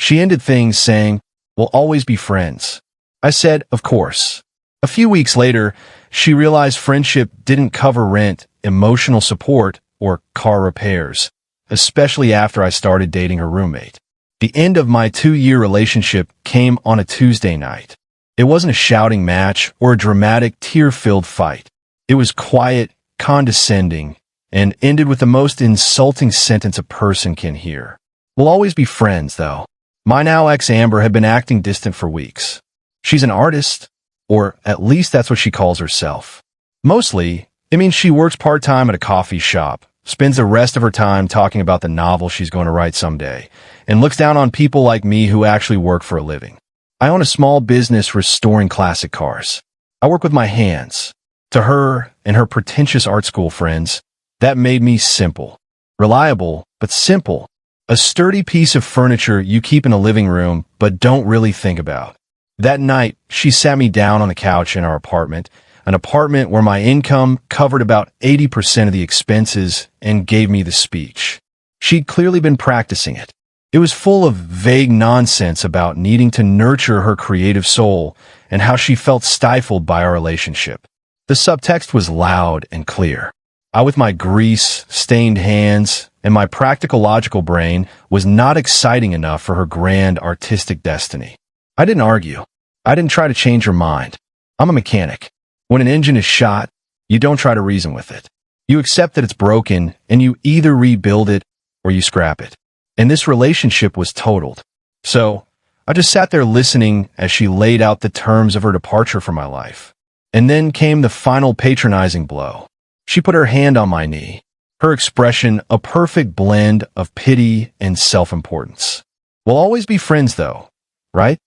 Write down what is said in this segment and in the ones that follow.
She ended things saying, "We'll always be friends." I said, "Of course." A few weeks later, she realized friendship didn't cover rent, emotional support, or car repairs, especially after I started dating her roommate. The end of my 2-year relationship came on a Tuesday night. It wasn't a shouting match or a dramatic, tear-filled fight. It was quiet, condescending, and ended with the most insulting sentence a person can hear. "We'll always be friends, though." My now ex Amber had been acting distant for weeks. She's an artist, or at least that's what she calls herself. Mostly, it means she works part-time at a coffee shop, spends the rest of her time talking about the novel she's going to write someday, and looks down on people like me who actually work for a living. I own a small business restoring classic cars. I work with my hands. To her and her pretentious art school friends, that made me simple. Reliable, but simple. A sturdy piece of furniture you keep in a living room but don't really think about. That night, she sat me down on the couch in our apartment, an apartment where my income covered about 80% of the expenses, and gave me the speech. She'd clearly been practicing it. It was full of vague nonsense about needing to nurture her creative soul and how she felt stifled by our relationship. The subtext was loud and clear. I, with my grease-stained hands and my practical logical brain, was not exciting enough for her grand artistic destiny. I didn't argue. I didn't try to change her mind. I'm a mechanic. When an engine is shot, you don't try to reason with it. You accept that it's broken, and you either rebuild it or you scrap it. And this relationship was totaled. So, I just sat there listening as she laid out the terms of her departure from my life. And then came the final patronizing blow. She put her hand on my knee, her expression a perfect blend of pity and self-importance. "We'll always be friends, though, right?"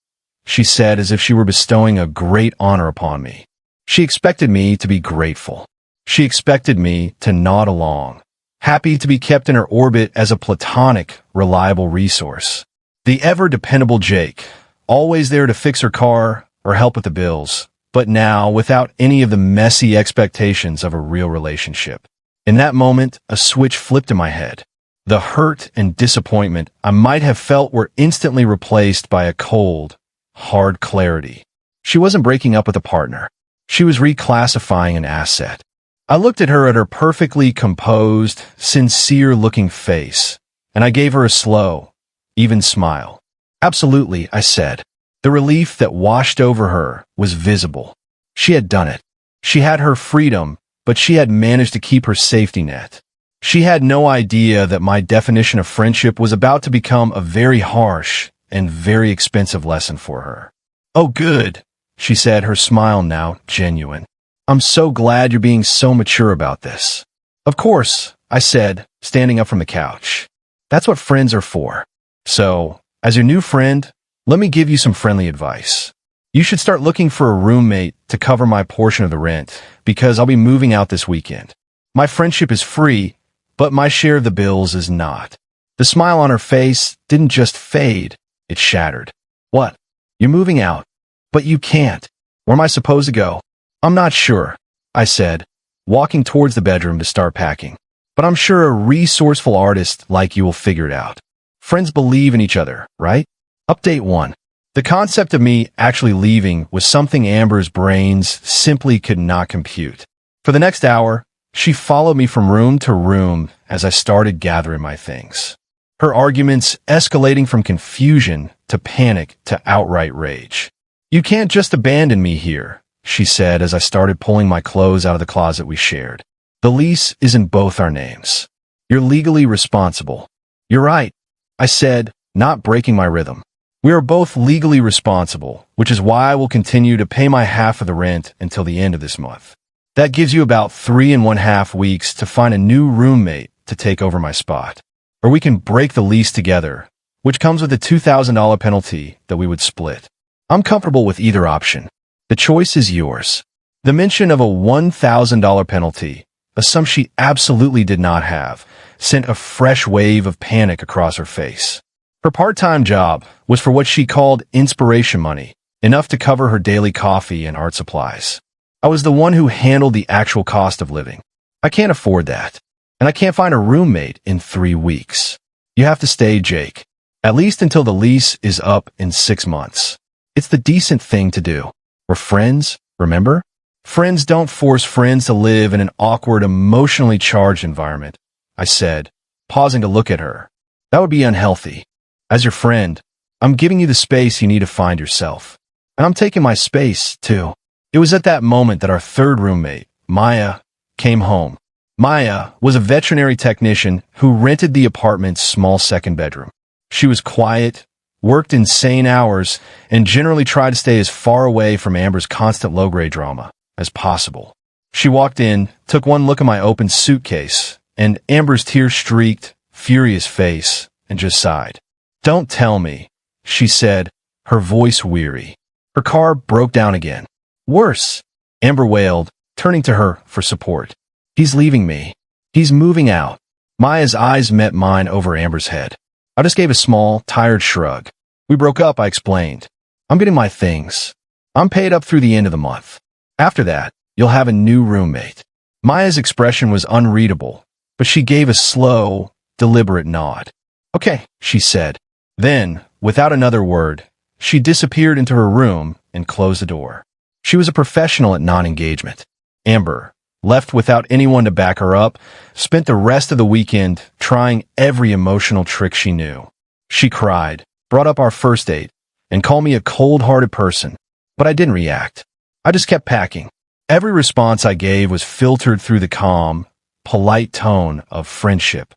she said, as if she were bestowing a great honor upon me. She expected me to be grateful. She expected me to nod along, happy to be kept in her orbit as a platonic, reliable resource. The ever-dependable Jake, always there to fix her car or help with the bills, but now without any of the messy expectations of a real relationship. In that moment, a switch flipped in my head. The hurt and disappointment I might have felt were instantly replaced by a cold, hard clarity. She wasn't breaking up with a partner. She was reclassifying an asset. I looked at her perfectly composed, sincere-looking face, and I gave her a slow, even smile. "Absolutely," I said. The relief that washed over her was visible. She had done it. She had her freedom, but she had managed to keep her safety net. She had no idea that my definition of friendship was about to become a very harsh and very expensive lesson for her. "Oh, good," she said, her smile now genuine. "I'm so glad you're being so mature about this." "Of course," I said, standing up from the couch. "That's what friends are for. So, as your new friend, let me give you some friendly advice. You should start looking for a roommate to cover my portion of the rent, because I'll be moving out this weekend. My friendship is free, but my share of the bills is not." The smile on her face didn't just fade, it shattered. "What? You're moving out? But you can't. Where am I supposed to go?" "I'm not sure," I said, walking towards the bedroom to start packing. "But I'm sure a resourceful artist like you will figure it out. Friends believe in each other, right?" Update 1. The concept of me actually leaving was something Amber's brains simply could not compute. For the next hour, she followed me from room to room as I started gathering my things. Her arguments escalating from confusion to panic to outright rage. "You can't just abandon me here," she said as I started pulling my clothes out of the closet we shared. "The lease is in both our names. You're legally responsible." "You're right," I said, not breaking my rhythm. "We are both legally responsible, which is why I will continue to pay my half of the rent until the end of this month. That gives you about 3.5 weeks to find a new roommate to take over my spot. Or we can break the lease together, which comes with a $2,000 penalty that we would split. I'm comfortable with either option. The choice is yours." The mention of a $1,000 penalty, a sum she absolutely did not have, sent a fresh wave of panic across her face. Her part-time job was for what she called inspiration money, enough to cover her daily coffee and art supplies. I was the one who handled the actual cost of living. I can't afford that, and I can't find a roommate in 3 weeks. "You have to stay, Jake." At least until the lease is up in 6 months. It's the decent thing to do. We're friends, remember? Friends don't force friends to live in an awkward, emotionally charged environment, I said, pausing to look at her. That would be unhealthy. As your friend, I'm giving you the space you need to find yourself. And I'm taking my space, too. It was at that moment that our third roommate, Maya, came home. Maya was a veterinary technician who rented the apartment's small second bedroom. She was quiet, worked insane hours, and generally tried to stay as far away from Amber's constant low-grade drama as possible. She walked in, took one look at my open suitcase, and Amber's tear-streaked, furious face, and just sighed. "Don't tell me," she said, her voice weary. Her car broke down again. "Worse," Amber wailed, turning to her for support. "He's leaving me. He's moving out." Maya's eyes met mine over Amber's head. I just gave a small, tired shrug. "We broke up," I explained. "I'm getting my things. I'm paid up through the end of the month. After that, you'll have a new roommate." Maya's expression was unreadable, but she gave a slow, deliberate nod. "Okay," she said. Then, without another word, she disappeared into her room and closed the door. She was a professional at non-engagement. Amber, left without anyone to back her up, spent the rest of the weekend trying every emotional trick she knew. She cried, brought up our first date, and called me a cold-hearted person, but I didn't react. I just kept packing. Every response I gave was filtered through the calm, polite tone of friendship.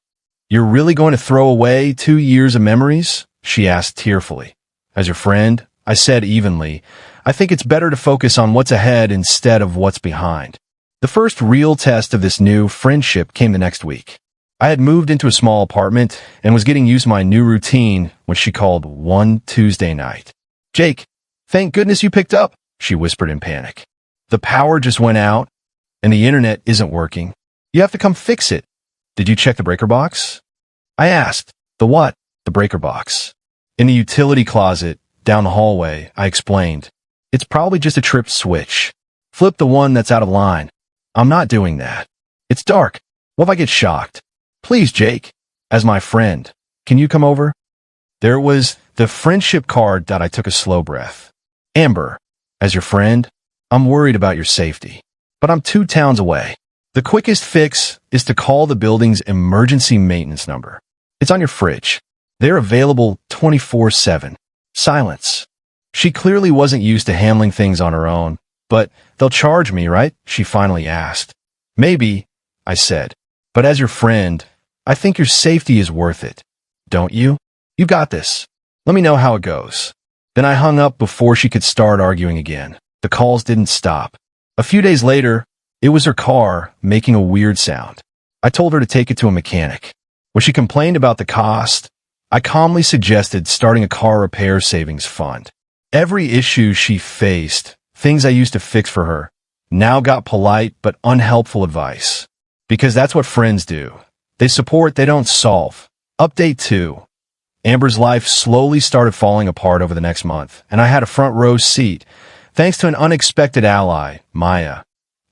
"You're really going to throw away 2 years of memories?" she asked tearfully. "As your friend," I said evenly, "I think it's better to focus on what's ahead instead of what's behind." The first real test of this new friendship came the next week. I had moved into a small apartment and was getting used to my new routine when she called one Tuesday night. "Jake, thank goodness you picked up," she whispered in panic. "The power just went out, and the internet isn't working. You have to come fix it. Did you check the breaker box?" I asked. "The what?" "The breaker box." "In the utility closet, down the hallway," I explained. "It's probably just a tripped switch. Flip the one that's out of line." "I'm not doing that. It's dark. What if I get shocked?" "Please, Jake, as my friend, can you come over?" There was the friendship card that I took a slow breath. "Amber, as your friend, I'm worried about your safety, but I'm 2 towns away. The quickest fix is to call the building's emergency maintenance number. It's on your fridge. They're available 24/7. Silence. She clearly wasn't used to handling things on her own. "But they'll charge me, right?" she finally asked. "Maybe," I said. "But as your friend, I think your safety is worth it. Don't you? You got this. Let me know how it goes." Then I hung up before she could start arguing again. The calls didn't stop. A few days later, it was her car making a weird sound. I told her to take it to a mechanic. When she complained about the cost, I calmly suggested starting a car repair savings fund. Every issue she faced, things I used to fix for her, now got polite but unhelpful advice. Because that's what friends do. They support, they don't solve. Update 2. Amber's life slowly started falling apart over the next month, and I had a front row seat, thanks to an unexpected ally, Maya.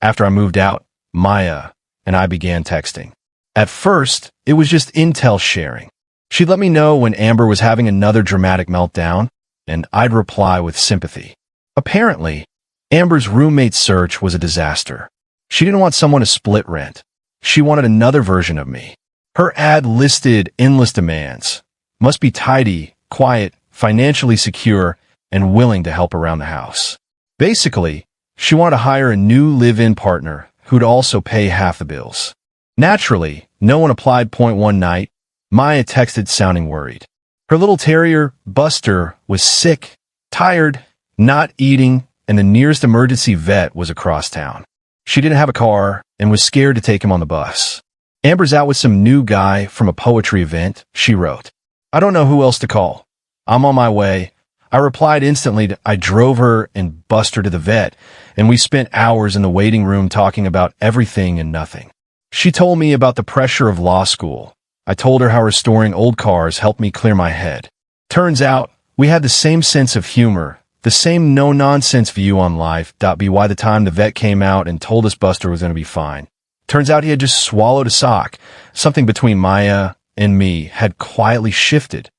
After I moved out, Maya and I began texting. At first, it was just intel sharing. She'd let me know when Amber was having another dramatic meltdown, and I'd reply with sympathy. Apparently, Amber's roommate search was a disaster. She didn't want someone to split rent. She wanted another version of me. Her ad listed endless demands. Must be tidy, quiet, financially secure, and willing to help around the house. Basically, she wanted to hire a new live-in partner who'd also pay half the bills. Naturally, no one applied. One night, Maya texted sounding worried. Her little terrier, Buster, was sick, tired, not eating, and the nearest emergency vet was across town. She didn't have a car and was scared to take him on the bus. "Amber's out with some new guy from a poetry event," she wrote. "I don't know who else to call. I'm on my way." I replied instantly. I drove her and Buster to the vet, and we spent hours in the waiting room talking about everything and nothing. She told me about the pressure of law school. I told her how restoring old cars helped me clear my head. Turns out, we had the same sense of humor, the same no-nonsense view on life. By the time the vet came out and told us Buster was going to be fine, turns out he had just swallowed a sock. Something between Maya and me had quietly shifted.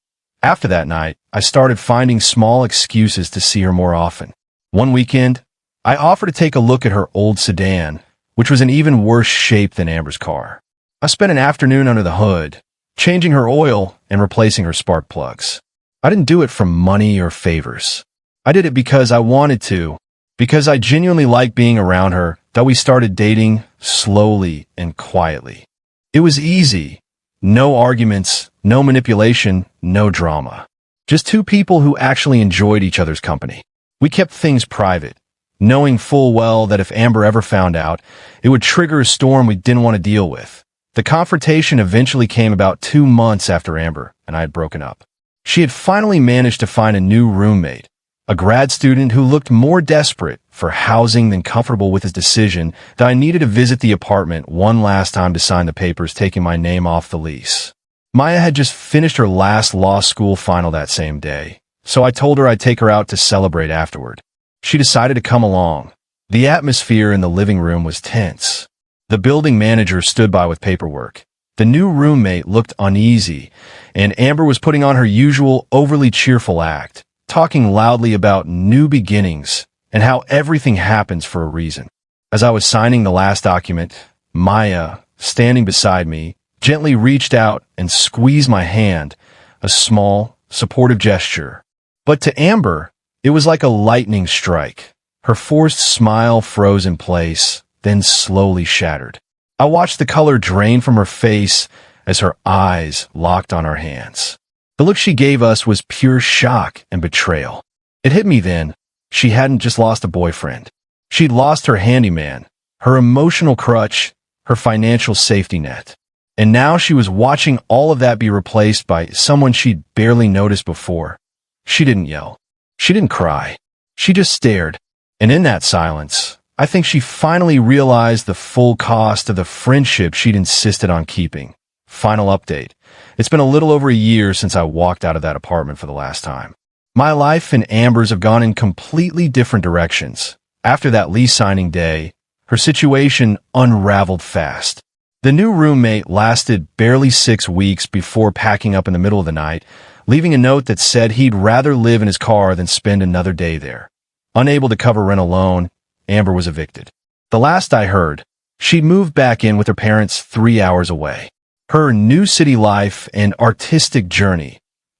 After that night, I started finding small excuses to see her more often. One weekend, I offered to take a look at her old sedan, which was in even worse shape than Amber's car. I spent an afternoon under the hood, changing her oil and replacing her spark plugs. I didn't do it for money or favors. I did it because I wanted to, because I genuinely liked being around her, that we started dating slowly and quietly. It was easy. No arguments, no manipulation, no drama. Just two people who actually enjoyed each other's company. We kept things private, knowing full well that if Amber ever found out, it would trigger a storm we didn't want to deal with. The confrontation eventually came about 2 months after Amber and I had broken up. She had finally managed to find a new roommate, a grad student who looked more desperate for housing than comfortable with his decision that I needed to visit the apartment one last time to sign the papers taking my name off the lease. Maya had just finished her last law school final that same day, so I told her I'd take her out to celebrate afterward. She decided to come along. The atmosphere in the living room was tense. The building manager stood by with paperwork. The new roommate looked uneasy, and Amber was putting on her usual overly cheerful act, talking loudly about new beginnings and how everything happens for a reason. As I was signing the last document, Maya, standing beside me, gently reached out and squeezed my hand, a small, supportive gesture. But to Amber, it was like a lightning strike. Her forced smile froze in place, then slowly shattered. I watched the color drain from her face as her eyes locked on our hands. The look she gave us was pure shock and betrayal. It hit me then. She hadn't just lost a boyfriend. She'd lost her handyman, her emotional crutch, her financial safety net. And now she was watching all of that be replaced by someone she'd barely noticed before. She didn't yell. She didn't cry. She just stared. And in that silence, I think she finally realized the full cost of the friendship she'd insisted on keeping. Final update. It's been a little over a year since I walked out of that apartment for the last time. My life and Amber's have gone in completely different directions. After that lease signing day, her situation unraveled fast. The new roommate lasted barely 6 weeks before packing up in the middle of the night, leaving a note that said he'd rather live in his car than spend another day there. Unable to cover rent alone, Amber was evicted. The last I heard, she'd moved back in with her parents 3 hours away. Her new city life and artistic journey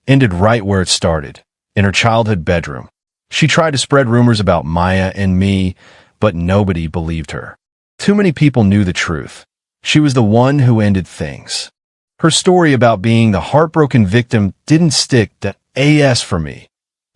ended right where it started, in her childhood bedroom. She tried to spread rumors about Maya and me, but nobody believed her. Too many people knew the truth. She was the one who ended things. Her story about being the heartbroken victim didn't stick to AS for me.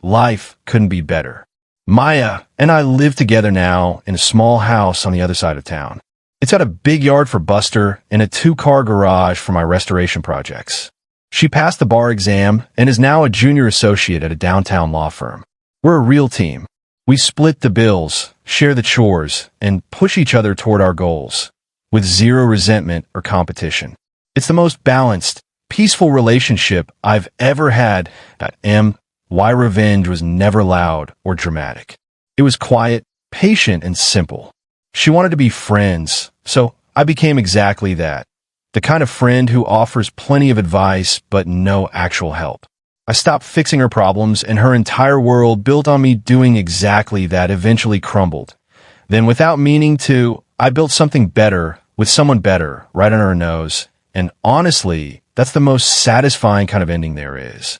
Life couldn't be better. Maya and I live together now in a small house on the other side of town. It's got a big yard for Buster and a 2-car garage for my restoration projects. She passed the bar exam and is now a junior associate at a downtown law firm. We're a real team. We split the bills, share the chores, and push each other toward our goals, with zero resentment or competition. It's the most balanced, peaceful relationship I've ever had. Why revenge was never loud or dramatic. It was quiet, patient, and simple. She wanted to be friends, so I became exactly that. The kind of friend who offers plenty of advice but no actual help. I stopped fixing her problems, and her entire world built on me doing exactly that eventually crumbled. Then, without meaning to, I built something better with someone better right under her nose. And honestly, that's the most satisfying kind of ending there is.